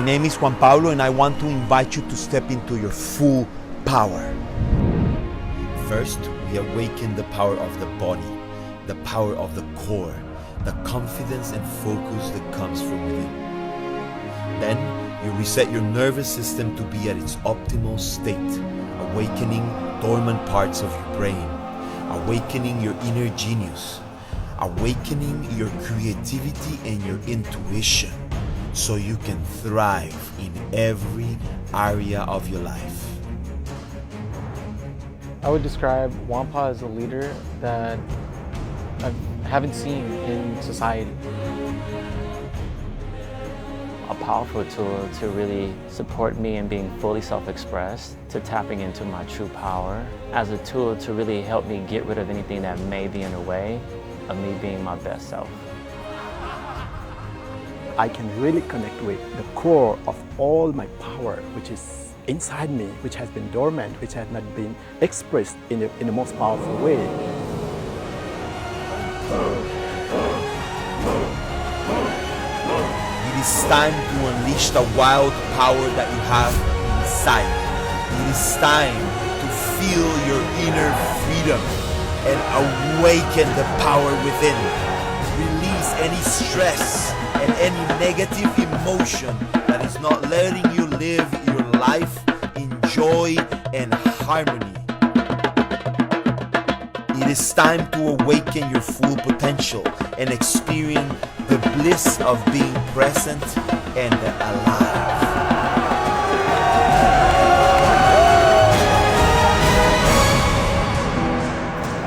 name is Juan Paolo, and I want to invite you to step into your full power. First, we awaken the power of the body, the power of the core, the confidence and focus that comes from within. Then, you reset your nervous system to be at its optimal state, awakening dormant parts of your brain, awakening your inner genius, awakening your creativity and your intuition, so you can thrive in every area of your life. I would describe Juan Paolo as a leader that I haven't seen in society. A powerful tool to really support me in being fully self-expressed, to tapping into my true power, as a tool to really help me get rid of anything that may be in the way of me being my best self. I can really connect with the core of all my power, which is inside me, which has been dormant, which has not been expressed in the most powerful way. It is time to unleash the wild power that you have inside. It is time to feel your inner freedom and awaken the power within. Release any stress and any negative emotion that is not letting you live your life in joy and harmony. It is time to awaken your full potential and experience the bliss of being present and alive.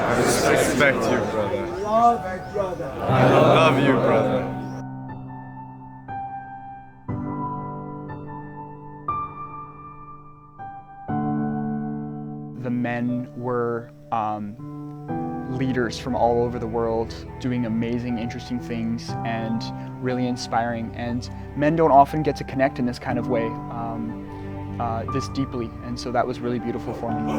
I respect you, brother. I love you, brother. The men were leaders from all over the world, doing amazing, interesting things and really inspiring. And men don't often get to connect in this kind of way, this deeply. And so that was really beautiful for me.